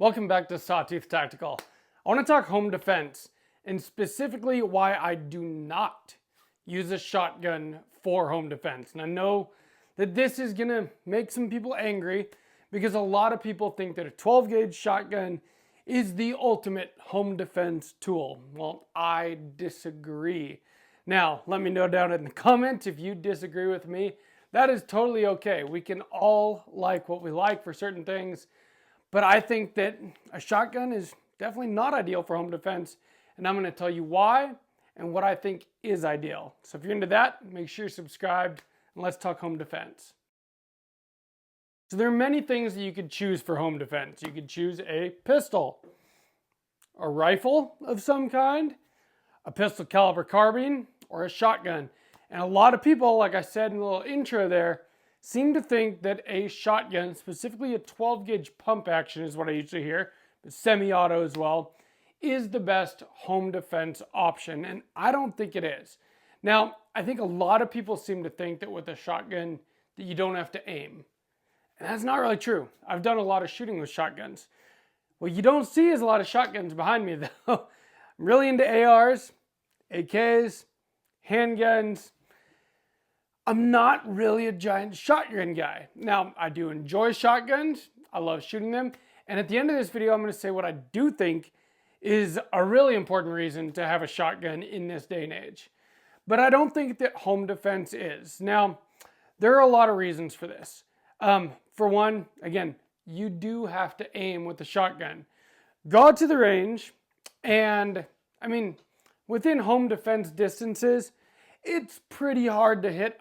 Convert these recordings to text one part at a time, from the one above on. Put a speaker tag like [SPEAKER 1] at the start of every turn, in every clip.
[SPEAKER 1] Welcome back to Sawtooth Tactical. I want to talk home defense and specifically why I do not use a shotgun for home defense. And I know that this is going to make some people angry because a lot of people think that a 12 gauge shotgun is the ultimate home defense tool. Well, I disagree. Now, let me know down in the comments if you disagree with me. That is totally okay. We can all like what we like for certain things. But I think that a shotgun is definitely not ideal for home defense, and I'm going to tell you why and what I think is ideal. So if you're into that, make sure you're subscribed, and let's talk home defense. So there are many things that you could choose for home defense. You could choose a pistol, a rifle of some kind, a pistol caliber carbine, or a shotgun. And a lot of people, like I said in the little intro there, seem to think that a shotgun, specifically a 12 gauge pump action is what I usually hear, but semi-auto as well, is the best home defense option, and I don't think it is. Now, I think a lot of people seem to think that with a shotgun that you don't have to aim, and that's not really true. I've done a lot of shooting with shotguns. What you don't see is a lot of shotguns behind me though. I'm really into ARs, AKs, handguns. I'm not really a giant shotgun guy. Now, I do enjoy shotguns. I love shooting them. And at the end of this video, I'm going to say what I do think is a really important reason to have a shotgun in this day and age. But I don't think that home defense is. Now, there are a lot of reasons for this. For one, again, you do have to aim with the shotgun. Go out to the range and, within home defense distances, it's pretty hard to hit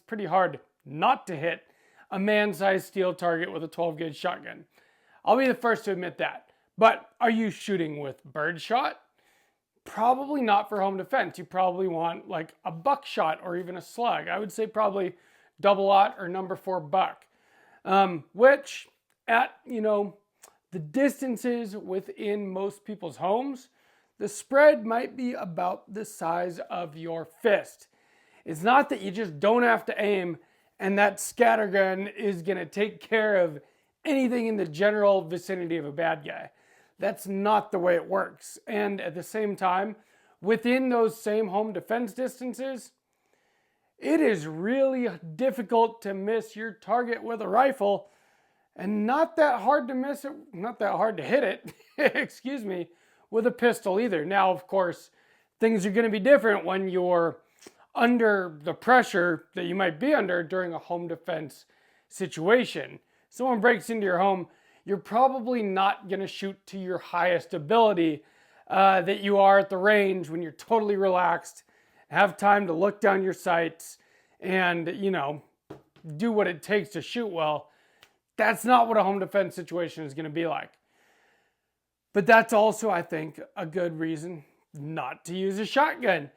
[SPEAKER 1] pretty hard not to hit a man-sized steel target with a 12 gauge shotgun. I'll be the first to admit that. But are you shooting with birdshot? Probably not for home defense. You probably want like a buckshot or even a slug. I would say probably double-aught or number 4 buck. Which at, the distances within most people's homes, the spread might be about the size of your fist. It's not that you just don't have to aim and that scattergun is going to take care of anything in the general vicinity of a bad guy. That's not the way it works. And at the same time, within those same home defense distances, it is really difficult to miss your target with a rifle and not that hard to miss it, not that hard to hit it, excuse me, with a pistol either. Now, of course, things are going to be different when you're under the pressure that you might be under during a home defense situation. Someone breaks into your home, you're probably not going to shoot to your highest ability that you are at the range when you're totally relaxed, have time to look down your sights and, do what it takes to shoot well. That's not what a home defense situation is going to be like. But that's also, I think, a good reason not to use a shotgun.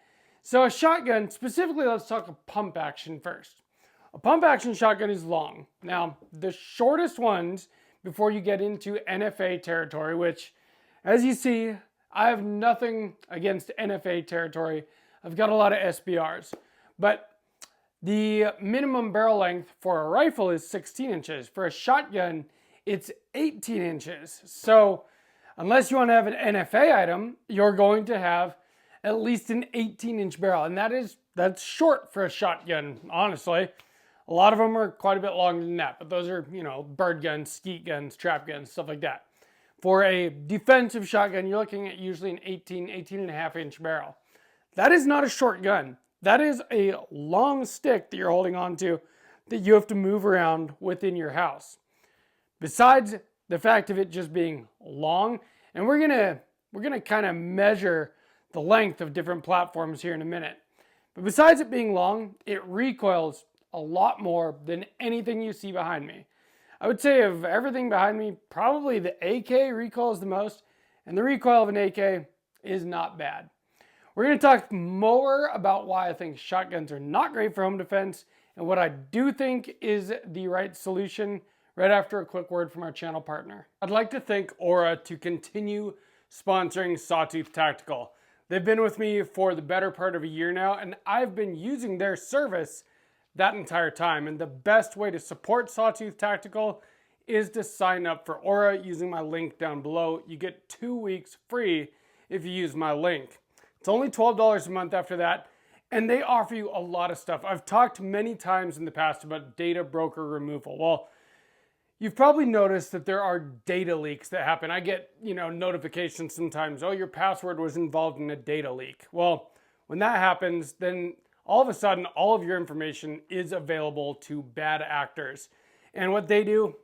[SPEAKER 1] So a shotgun, specifically, let's talk a pump action first. A pump action shotgun is long. Now, the shortest ones before you get into NFA territory, which, as you see, I have nothing against NFA territory. I've got a lot of SBRs. But the minimum barrel length for a rifle is 16 inches. For a shotgun, it's 18 inches. So unless you want to have an NFA item, you're going to have at least an 18-inch barrel. And that's short for a shotgun, honestly. A lot of them are quite a bit longer than that, but those are, bird guns, skeet guns, trap guns, stuff like that. For a defensive shotgun, you're looking at usually an 18 and a half inch barrel. That is not a short gun. That is a long stick that you're holding on to that you have to move around within your house. Besides the fact of it just being long, and we're gonna kind of measure the length of different platforms here in a minute. But besides it being long, it recoils a lot more than anything you see behind me. I would say of everything behind me, probably the AK recoils the most, and the recoil of an AK is not bad. We're going to talk more about why I think shotguns are not great for home defense and what I do think is the right solution right after a quick word from our channel partner. I'd like to thank Aura to continue sponsoring Sawtooth Tactical. They've been with me for the better part of a year now, and I've been using their service that entire time. And the best way to support Sawtooth Tactical is to sign up for Aura using my link down below. You get 2 weeks free if you use my link. It's only $12 a month after that, and they offer you a lot of stuff. I've talked many times in the past about data broker removal. Well, you've probably noticed that there are data leaks that happen. I get, notifications sometimes, oh, your password was involved in a data leak. Well, when that happens, then all of a sudden, all of your information is available to bad actors. And what they do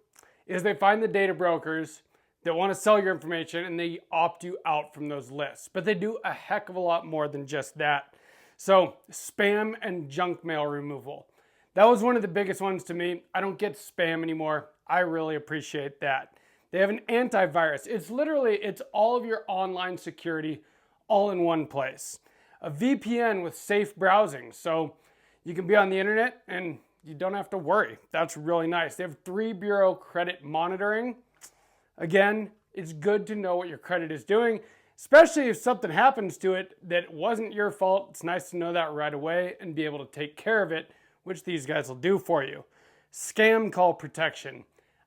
[SPEAKER 1] is they find the data brokers that want to sell your information and they opt you out from those lists. But they do a heck of a lot more than just that. So, spam and junk mail removal. That was one of the biggest ones to me. I don't get spam anymore. I really appreciate that. They have an antivirus. It's all of your online security all in one place. A VPN with safe browsing. So you can be on the internet and you don't have to worry. That's really nice. They have 3 bureau credit monitoring. Again, it's good to know what your credit is doing, especially if something happens to it that wasn't your fault. It's nice to know that right away and be able to take care of it, which these guys will do for you. Scam call protection.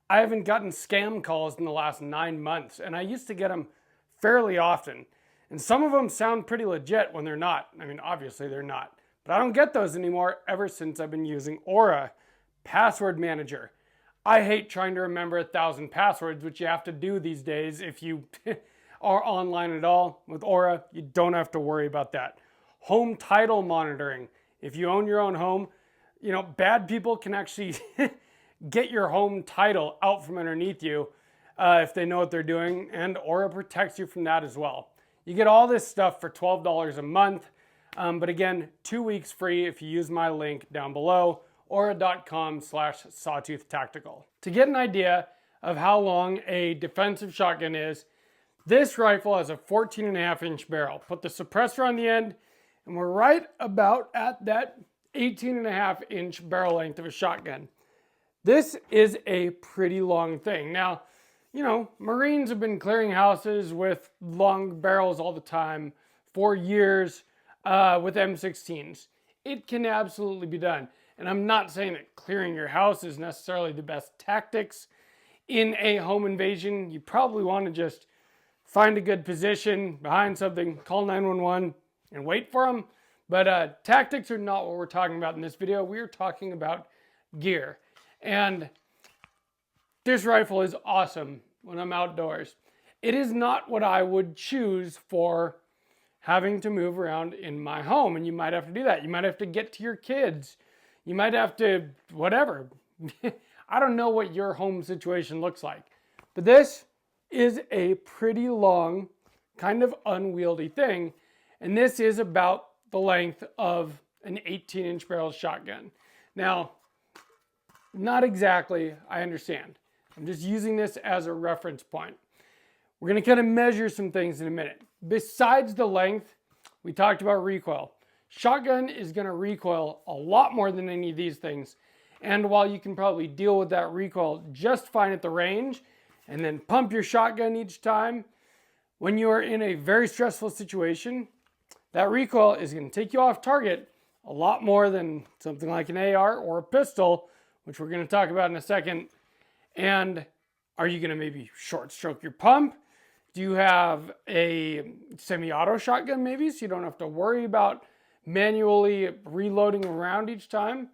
[SPEAKER 1] I haven't gotten scam calls in the last 9 months, and I used to get them fairly often. And some of them sound pretty legit when they're not. I mean, obviously they're not. But I don't get those anymore ever since I've been using Aura. Password manager. I hate trying to remember 1,000 passwords, which you have to do these days if you are online at all. With Aura, you don't have to worry about that. Home title monitoring. If you own your own home, bad people can actually get your home title out from underneath you if they know what they're doing, and Aura protects you from that as well. You get all this stuff for $12 a month, but again, 2 weeks free if you use my link down below, aura.com/sawtooth-tactical. To get an idea of how long a defensive shotgun is, this rifle has a 14.5-inch barrel. Put the suppressor on the end, and we're right about at that 18.5-inch barrel length of a shotgun. This is a pretty long thing. Now, Marines have been clearing houses with long barrels all the time for years with M16s. It can absolutely be done. And I'm not saying that clearing your house is necessarily the best tactics in a home invasion. You probably want to just find a good position behind something, call 911, and wait for them. But tactics are not what we're talking about in this video. We're talking about gear. And this rifle is awesome when I'm outdoors. It is not what I would choose for having to move around in my home. And you might have to do that. You might have to get to your kids. You might have to, whatever. I don't know what your home situation looks like. But this is a pretty long, kind of unwieldy thing. And this is about the length of an 18-inch barrel shotgun. Now, not exactly, I understand. I'm just using this as a reference point. We're going to kind of measure some things in a minute. Besides the length, we talked about recoil. Shotgun is going to recoil a lot more than any of these things. And while you can probably deal with that recoil just fine at the range, and then pump your shotgun each time, when you are in a very stressful situation, that recoil is going to take you off target a lot more than something like an AR or a pistol, which we're going to talk about in a second. And are you going to maybe short stroke your pump? Do you have a semi-auto shotgun maybe, so you don't have to worry about manually reloading around each time?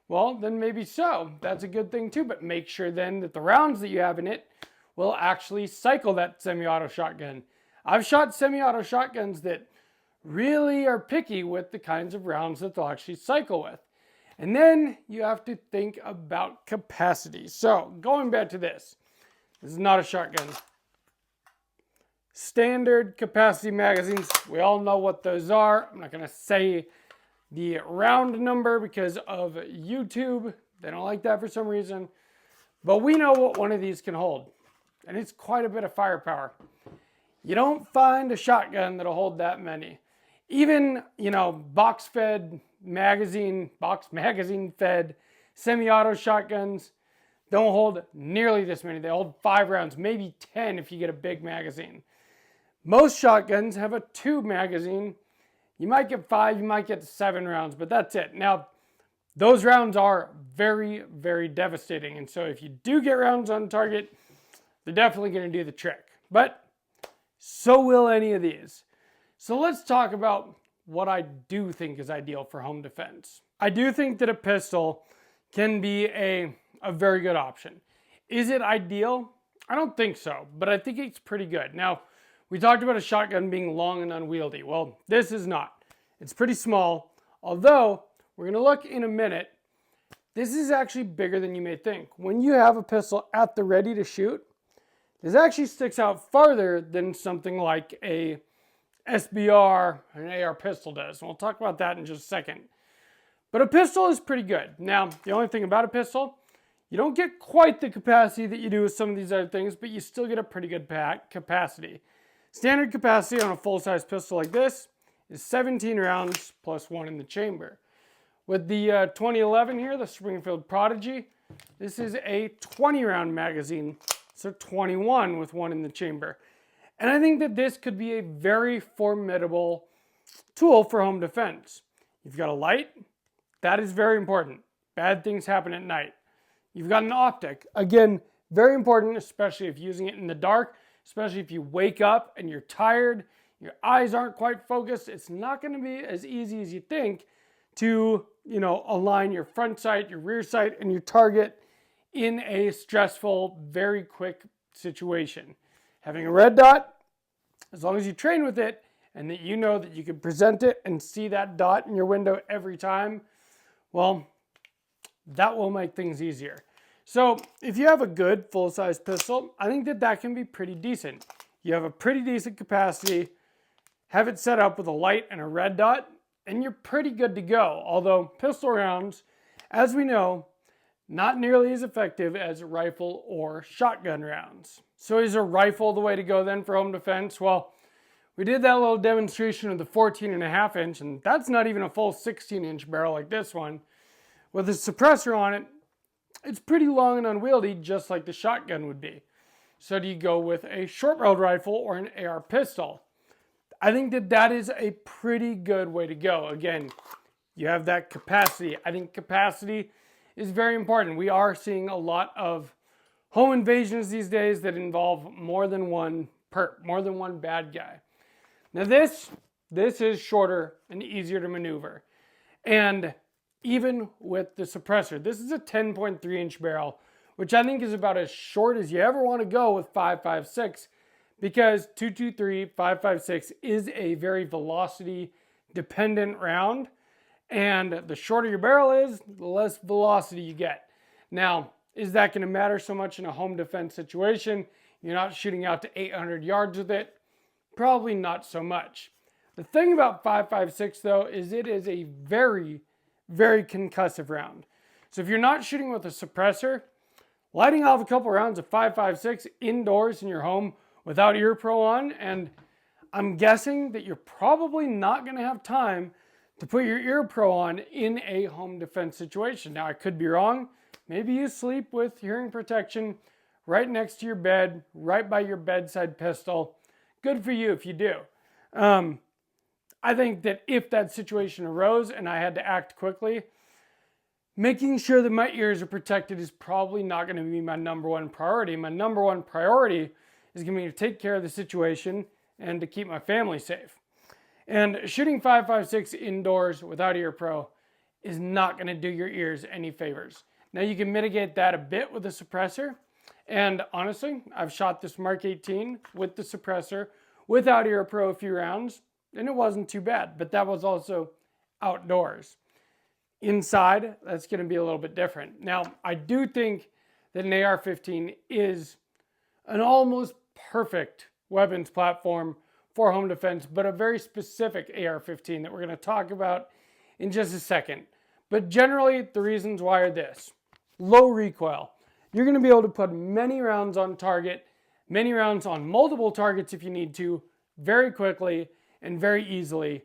[SPEAKER 1] Well, then maybe so. That's a good thing too, but make sure then that the rounds that you have in it will actually cycle that semi-auto shotgun. I've shot semi-auto shotguns that really are picky with the kinds of rounds that they'll actually cycle with. And then you have to think about capacity. So going back to this is not a shotgun. Standard capacity magazines, we all know what those are. I'm not going to say the round number because of YouTube. They don't like that for some reason. But we know what one of these can hold. And it's quite a bit of firepower. You don't find a shotgun that'll hold that many. Even, box magazine fed semi-auto shotguns don't hold nearly this many. They hold 5 rounds, maybe 10 if you get a big magazine. Most shotguns have a tube magazine. You might get 5, you might get 7 rounds, but that's it. Now, those rounds are very, very devastating. And so if you do get rounds on target, they're definitely going to do the trick. But so will any of these. So let's talk about what I do think is ideal for home defense. I do think that a pistol can be a very good option. Is it ideal? I don't think so, but I think it's pretty good. Now, we talked about a shotgun being long and unwieldy. Well, this is not. It's pretty small, although we're going to look in a minute. This is actually bigger than you may think. When you have a pistol at the ready to shoot, this actually sticks out farther than something like a SBR, an AR pistol does. And we'll talk about that in just a second. But a pistol is pretty good. Now, the only thing about a pistol, you don't get quite the capacity that you do with some of these other things, but you still get a pretty good capacity. Standard capacity on a full-size pistol like this is 17 rounds plus one in the chamber. With the 2011 here, the Springfield Prodigy, this is a 20-round magazine, so 21 with one in the chamber. And I think that this could be a very formidable tool for home defense. You've got a light, that is very important. Bad things happen at night. You've got an optic, again, very important, especially if using it in the dark, especially if you wake up and you're tired, your eyes aren't quite focused. It's not going to be as easy as you think to, align your front sight, your rear sight, and your target in a stressful, very quick situation. Having a red dot, as long as you train with it and that you know that you can present it and see that dot in your window every time, well, that will make things easier. So if you have a good full-size pistol, I think that can be pretty decent. You have a pretty decent capacity, have it set up with a light and a red dot, and you're pretty good to go. Although pistol rounds, as we know, not nearly as effective as rifle or shotgun rounds. So is a rifle the way to go then for home defense? Well, we did that little demonstration of the 14.5 inch, and that's not even a full 16-inch barrel like this one. With a suppressor on it, it's pretty long and unwieldy, just like the shotgun would be. So do you go with a short-barreled rifle or an AR pistol? I think that is a pretty good way to go. Again, you have that capacity. I think capacity is very important. We are seeing a lot of home invasions these days that involve more than one perp, more than one bad guy. Now this is shorter and easier to maneuver. And even with the suppressor, this is a 10.3 inch barrel, which I think is about as short as you ever want to go with 5.56, because 223, 5.56 is a very velocity dependent round. And the shorter your barrel is, the less velocity you get. Now, is that going to matter so much in a home defense situation? You're not shooting out to 800 yards with it? Probably not so much. The thing about 5.56 though is it is a very, very concussive round. So if you're not shooting with a suppressor, lighting off a couple rounds of 5.56 indoors in your home without ear pro on, and I'm guessing that you're probably not going to have time to put your ear pro on in a home defense situation. Now, I could be wrong. Maybe you sleep with hearing protection right next to your bed, right by your bedside pistol. Good for you if you do. I think that if that situation arose and I had to act quickly, making sure that my ears are protected is probably not going to be my number one priority. My number one priority is going to be to take care of the situation and to keep my family safe. And shooting 5.56 indoors without ear pro is not going to do your ears any favors. Now you can mitigate that a bit with a suppressor. And honestly, I've shot this Mark 18 with the suppressor without ear pro a few rounds, and it wasn't too bad, but that was also outdoors. Inside, that's going to be a little bit different. Now, I do think that an AR-15 is an almost perfect weapons platform for home defense, but a very specific AR-15 that we're going to talk about in just a second. But generally, the reasons why are this. Low recoil. You're going to be able to put many rounds on target, many rounds on multiple targets if you need to, very quickly and very easily.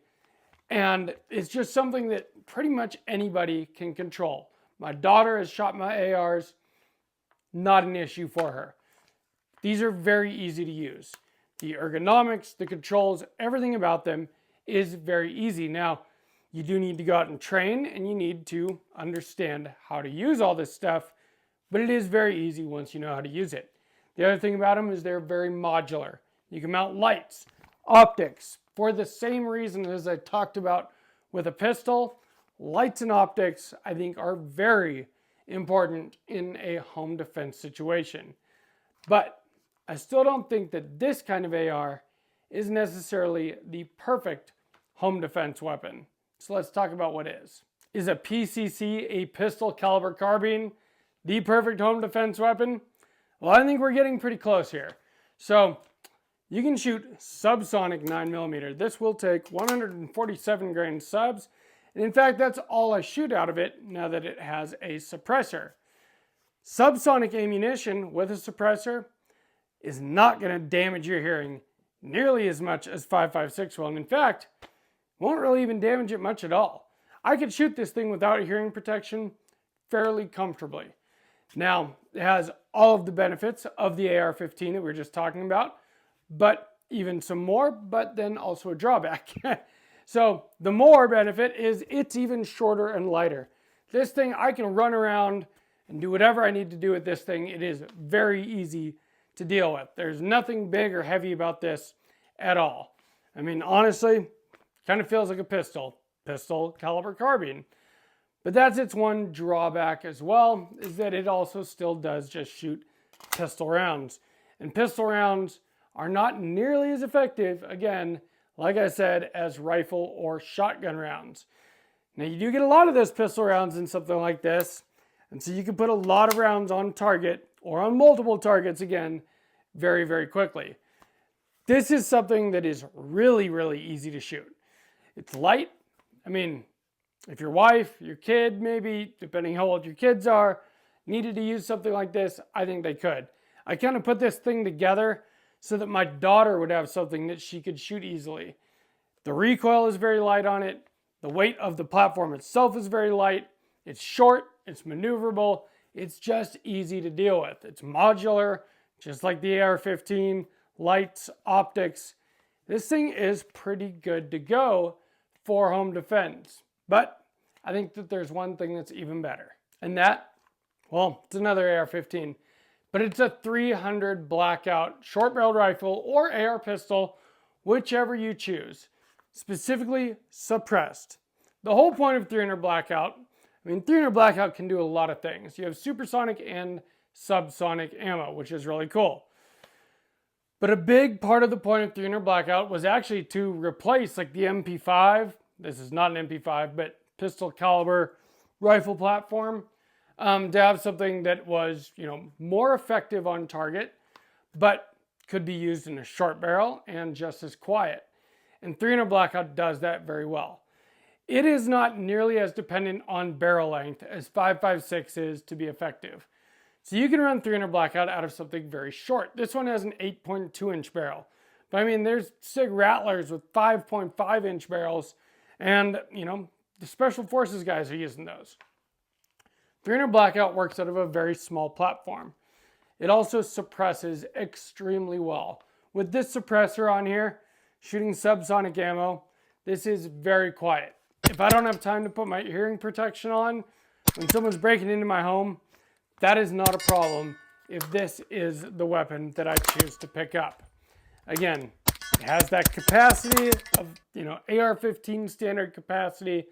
[SPEAKER 1] And it's just something that pretty much anybody can control. My daughter has shot my ARs, not an issue for her. These are very easy to use. The ergonomics, the controls, everything about them is very easy. Now, You do need to go out and train, and you need to understand how to use all this stuff, but it is very easy once you know how to use it. The other thing about them is they're very modular. You can mount lights, optics, for the same reason as I talked about with a pistol. Lights and optics, I think, are very important in a home defense situation. But I still don't think that this kind of AR is necessarily the perfect home defense weapon. So let's talk about what is. Is a PCC, a pistol caliber carbine, the perfect home defense weapon? Well, I think we're getting pretty close here. So you can shoot subsonic 9mm. This will take 147 grain subs. And in fact, that's all I shoot out of it now that it has a suppressor. Subsonic ammunition with a suppressor is not going to damage your hearing nearly as much as 5.56 will. And in fact, won't really even damage it much at all. I could shoot this thing without hearing protection fairly comfortably. Now, it has all of the benefits of the AR-15 that we were just talking about, but even some more, but then also a drawback. So the more benefit is it's even shorter and lighter. This thing, I can run around and do whatever I need to do with this thing. It is very easy to deal with. There's nothing big or heavy about this at all. I mean, honestly, kind of feels like a pistol caliber carbine. But that's its one drawback as well, is that it also still does just shoot pistol rounds. And pistol rounds are not nearly as effective, again, like I said, as rifle or shotgun rounds. Now you do get a lot of those pistol rounds in something like this, and so you can put a lot of rounds on target or on multiple targets again very, very quickly. This is something that is really, really easy to shoot. It's light. I mean, if your wife, your kid, maybe, depending how old your kids are, needed to use something like this, I think they could. I kind of put this thing together so that my daughter would have something that she could shoot easily. The recoil is very light on it. The weight of the platform itself is very light. It's short, it's maneuverable, it's just easy to deal with. It's modular, just like the AR-15, lights, optics. This thing is pretty good to go for home defense. But I think that there's one thing that's even better. And that, well, it's another AR-15. But it's a 300 blackout short-barreled rifle or AR pistol, whichever you choose. Specifically suppressed. The whole point of 300 blackout, 300 blackout can do a lot of things. You have supersonic and subsonic ammo, which is really cool. But a big part of the point of 300 blackout was actually to replace like the MP5. This is not an MP5, but pistol caliber rifle platform. To have something that was, more effective on target, but could be used in a short barrel and just as quiet. And 300 blackout does that very well. It is not nearly as dependent on barrel length as 5.56 is to be effective. So you can run 300 blackout out of something very short. This one has an 8.2 inch barrel. But there's SIG Rattlers with 5.5 inch barrels, and the Special Forces guys are using those. 300 blackout works out of a very small platform. It also suppresses extremely well. With this suppressor on here, shooting subsonic ammo, this is very quiet. If I don't have time to put my hearing protection on, when someone's breaking into my home, that is not a problem if this is the weapon that I choose to pick up. Again, it has that capacity of, AR-15 standard capacity,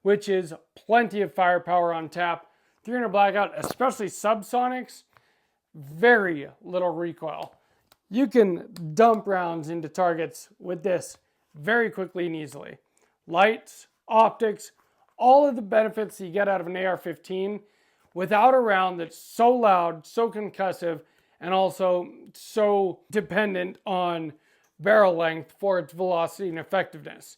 [SPEAKER 1] which is plenty of firepower on tap. 300 blackout, especially subsonics, very little recoil. You can dump rounds into targets with this very quickly and easily. Lights, optics, all of the benefits you get out of an AR-15 without a round that's so loud, so concussive, and also so dependent on barrel length for its velocity and effectiveness.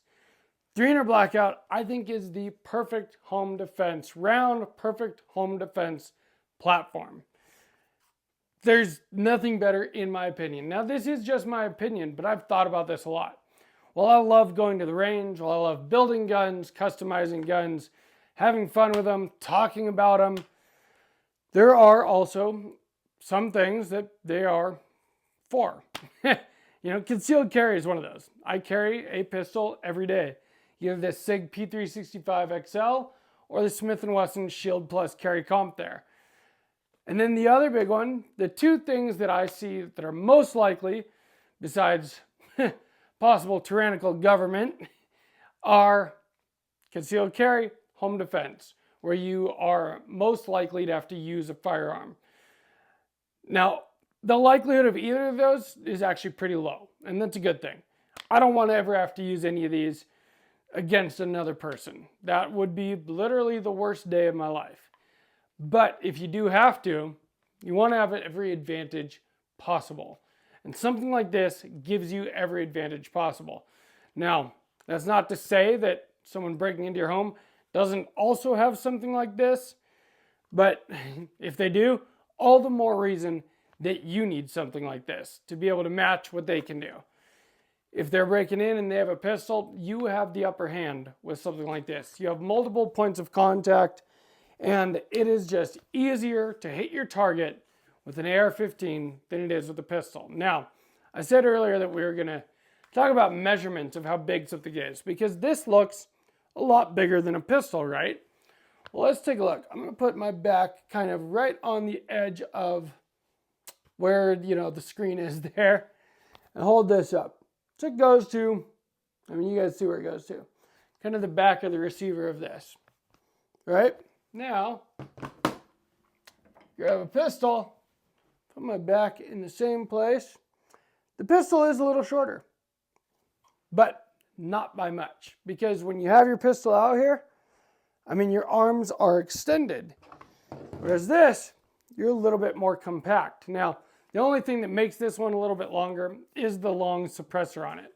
[SPEAKER 1] 300 blackout, I think, is the perfect home defense round, perfect home defense platform. There's nothing better in my opinion. Now, this is just my opinion, but I've thought about this a lot. While I love going to the range, while I love building guns, customizing guns, having fun with them, talking about them, there are also some things that they are for. Concealed carry is one of those. I carry a pistol every day. either the SIG P365 XL or the Smith & Wesson Shield Plus Carry Comp there. And then the other big one, the two things that I see that are most likely, besides possible tyrannical government, are concealed carry, home defense, where you are most likely to have to use a firearm. Now, the likelihood of either of those is actually pretty low, and that's a good thing. I don't want to ever have to use any of these against another person. That would be literally the worst day of my life. But if you do have to, you want to have every advantage possible. And something like this gives you every advantage possible. Now, that's not to say that someone breaking into your home doesn't also have something like this, but if they do, all the more reason that you need something like this to be able to match what they can do. If they're breaking in and they have a pistol, you have the upper hand with something like this. You have multiple points of contact, and it is just easier to hit your target with an AR-15 than it is with a pistol. Now, I said earlier that we were going to talk about measurements of how big something is, because this looks a lot bigger than a pistol, right? Well, let's take a look. I'm going to put my back kind of right on the edge of where, the screen is there, and hold this up. So it goes to, you guys see where it goes to, kind of the back of the receiver of this, right? Now, grab a pistol, put my back in the same place. The pistol is a little shorter, but not by much, because when you have your pistol out here, your arms are extended, whereas this, you're a little bit more compact. Now, the only thing that makes this one a little bit longer is the long suppressor on it.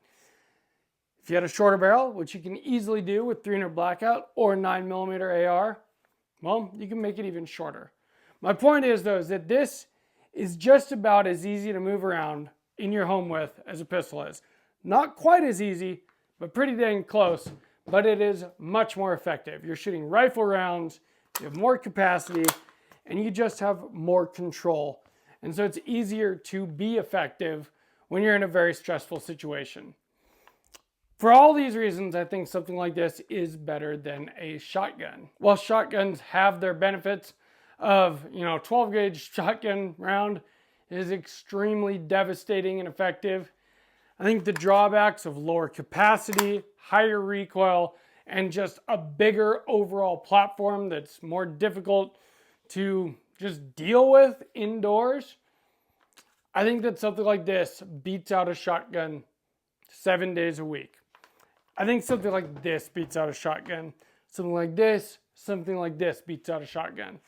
[SPEAKER 1] If you had a shorter barrel, which you can easily do with 300 Blackout or 9mm AR, well, you can make it even shorter. My point is, though, is that this is just about as easy to move around in your home with as a pistol is. Not quite as easy, but pretty dang close, but it is much more effective. You're shooting rifle rounds, you have more capacity, and you just have more control. And so it's easier to be effective when you're in a very stressful situation. For all these reasons, I think something like this is better than a shotgun. While shotguns have their benefits of, 12 gauge shotgun round is extremely devastating and effective, I think the drawbacks of lower capacity, higher recoil, and just a bigger overall platform that's more difficult to just deal with indoors, I think that something like this beats out a shotgun 7 days a week. I think something like this beats out a shotgun. Something like this beats out a shotgun.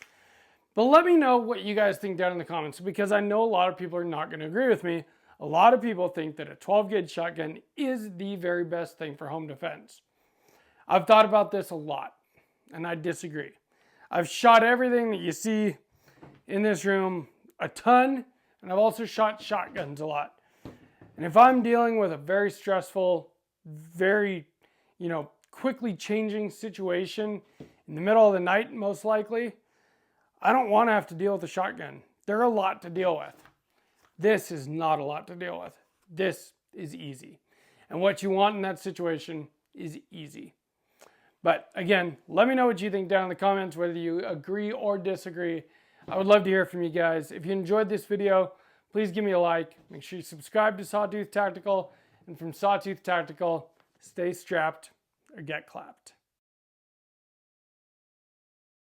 [SPEAKER 1] But let me know what you guys think down in the comments, because I know a lot of people are not going to agree with me. A lot of people think that a 12 gauge shotgun is the very best thing for home defense. I've thought about this a lot, and I disagree. I've shot everything that you see in this room a ton, and I've also shot shotguns a lot. And if I'm dealing with a very stressful, very, quickly changing situation in the middle of the night, most likely, I don't want to have to deal with a shotgun. They're a lot to deal with. This is not a lot to deal with. This is easy. And what you want in that situation is easy. But again, let me know what you think down in the comments, whether you agree or disagree. I would love to hear from you guys. If you enjoyed this video, please give me a like. Make sure you subscribe to Sawtooth Tactical. And from Sawtooth Tactical, stay strapped or get clapped.